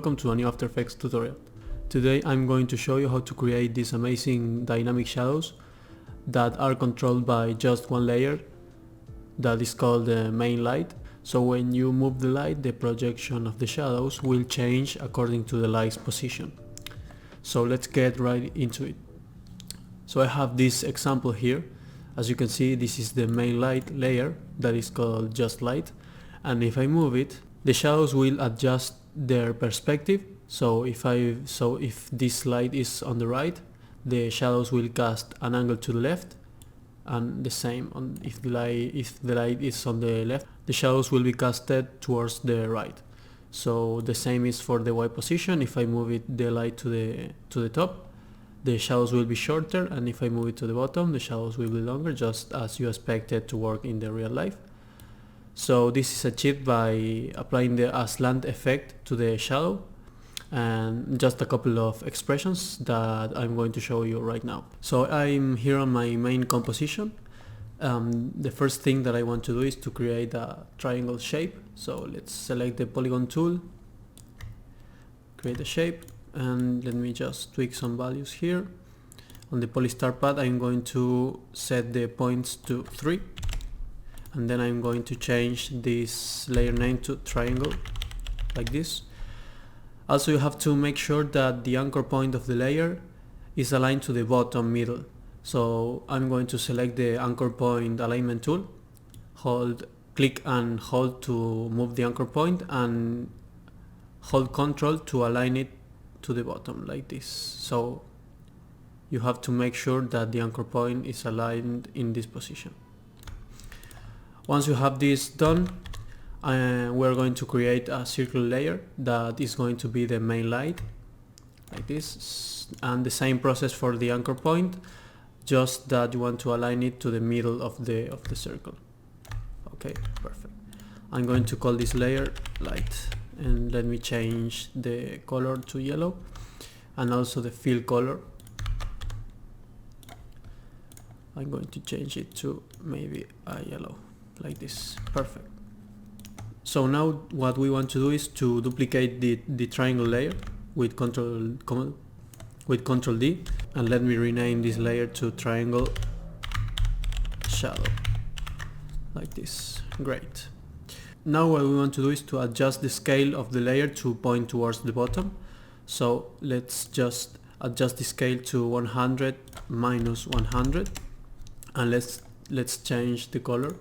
welcome to a new After Effects tutorial. Today I'm going to show you how to create these amazing dynamic shadows that are controlled by just one layer that is called the main light. So when you move the light, the projection of the shadows will change according to the light's position. So let's get right into it. So I have this example here. As you can see, this is the main light layer that is called just light, and if I move it, the shadows will adjust their perspective. So if this light is on the right, the shadows will cast an angle to the left, and the same if the light is on the left, the shadows will be casted towards the right. So the same is for the Y position. If I move the light to the top, the shadows will be shorter, and if I move it to the bottom, the shadows will be longer, just as you expect it to work in the real life. So this is achieved by applying a slant effect to the shadow, and just a couple of expressions that I'm going to show you right now. So I'm here on my main composition. The first thing that I want to do is to create a triangle shape. So let's select the polygon tool, create a shape, and let me just tweak some values here. On the polystar pad, I'm going to set the points to 3, and then I'm going to change this layer name to triangle, like this. Also, you have to make sure that the anchor point of the layer is aligned to the bottom middle. So I'm going to select the anchor point alignment tool, click and hold to move the anchor point, and hold Ctrl to align it to the bottom, like this. So you have to make sure that the anchor point is aligned in this position. Once you have this done, we're going to create a circle layer that is going to be the main light, like this, and the same process for the anchor point, just that you want to align it to the middle of the circle. Okay, perfect. I'm going to call this layer light, and let me change the color to yellow, and also the fill color. I'm going to change it to maybe a yellow, like this. Perfect. So now what we want to do is to duplicate the triangle layer with Ctrl D, and let me rename this layer to triangle shadow, like this. Great. Now what we want to do is to adjust the scale of the layer to point towards the bottom. So let's just adjust the scale to 100 minus 100, and let's change the color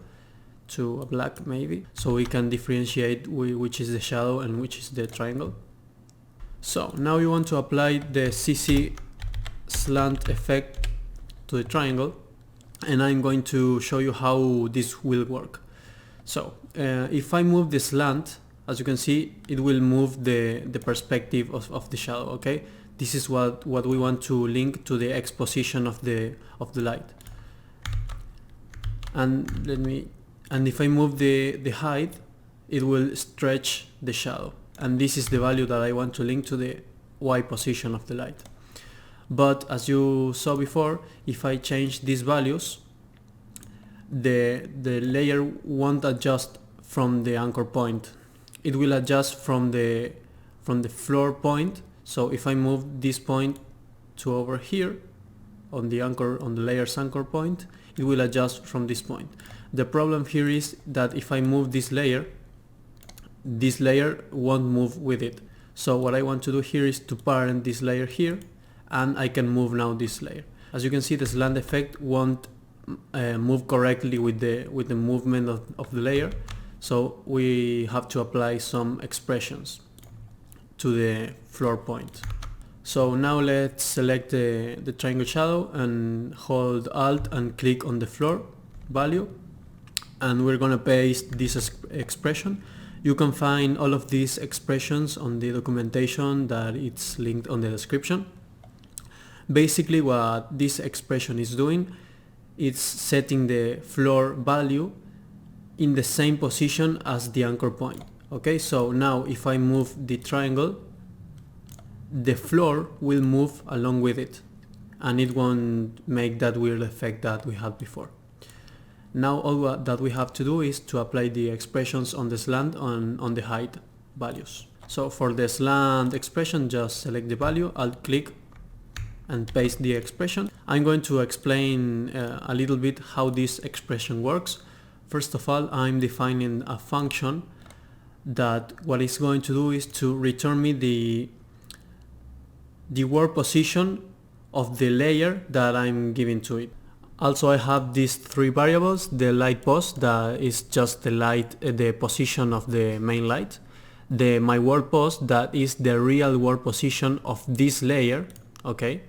to a black maybe, so we can differentiate which is the shadow and which is the triangle. So now you want to apply the CC slant effect to the triangle, and I'm going to show you how this will work. So if I move the slant, as you can see, it will move the perspective of the shadow. Okay, this is what we want to link to the X position of the light. And if I move the height, it will stretch the shadow, and this is the value that I want to link to the Y position of the light. But as you saw before, if I change these values, the layer won't adjust from the anchor point. It will adjust from the floor point. So if I move this point to over here on the layer's anchor point, it will adjust from this point. The problem here is that if I move this layer won't move with it. So what I want to do here is to parent this layer here, and I can move now this layer. As you can see, the slant effect won't move correctly with the movement of the layer, so we have to apply some expressions to the floor point. So now let's select the triangle shadow and hold Alt and click on the floor value, and we're gonna paste this expression. You can find all of these expressions on the documentation that it's linked on the description. Basically what this expression is doing, it's setting the floor value in the same position as the anchor point. Okay, so now if I move the triangle, the floor will move along with it, and it won't make that weird effect that we had before. Now all that we have to do is to apply the expressions on the slant on the height values. So for the slant expression, just select the value, alt click and paste the expression. I'm going to explain a little bit how this expression works. First of all, I'm defining a function that what it's going to do is to return me the world position of the layer that I'm giving to it. Also, I have these three variables: the light pos, that is just the light, the position of the main light; the my world pos, that is the real world position of this layer, okay,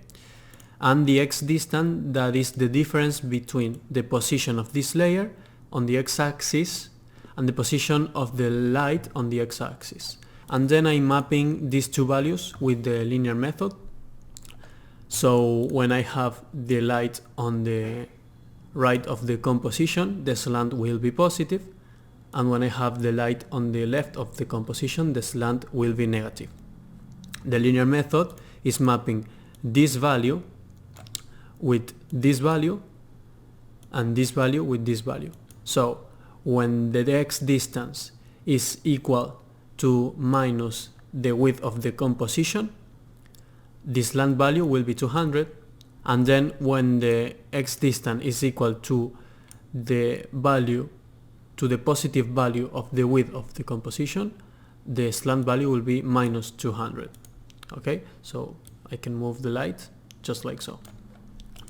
and the x distance, that is the difference between the position of this layer on the x-axis and the position of the light on the x-axis. And then I'm mapping these two values with the linear method. So when I have the light on the right of the composition, the slant will be positive, and when I have the light on the left of the composition, the slant will be negative. The linear method is mapping this value with this value and this value with this value. So when the x distance is equal to minus the width of the composition, the slant value will be 200, and then when the x distance is equal to the value, to the positive value of the width of the composition, the slant value will be minus 200. Okay, so I can move the light just like so.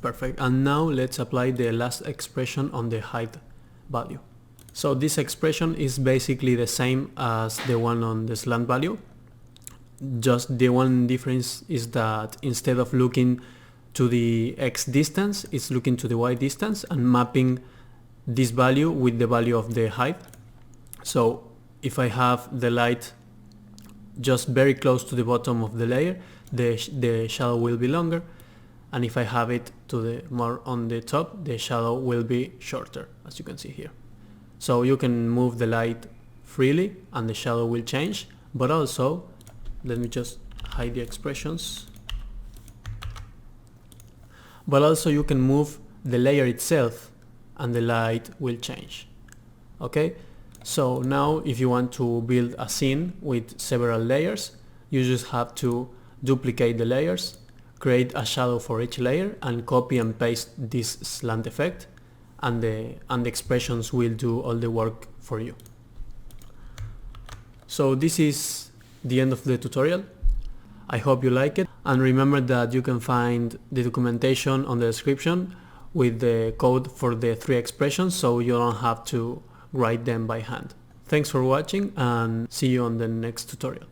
Perfect. And now let's apply the last expression on the height value. So this expression is basically the same as the one on the slant value. Just the one difference is that instead of looking to the x distance, it's looking to the y distance and mapping this value with the value of the height. So if I have the light just very close to the bottom of the layer, the shadow will be longer, and if I have it to the more on the top, the shadow will be shorter, as you can see here. So you can move the light freely and the shadow will change, but also, let me just hide the expressions, but also you can move the layer itself and the light will change. Okay, so now if you want to build a scene with several layers, you just have to duplicate the layers, create a shadow for each layer, and copy and paste this slant effect, and the expressions will do all the work for you. So this is the end of the tutorial. I hope you like it, and remember that you can find the documentation on the description with the code for the three expressions, so you don't have to write them by hand. Thanks for watching, and see you on the next tutorial.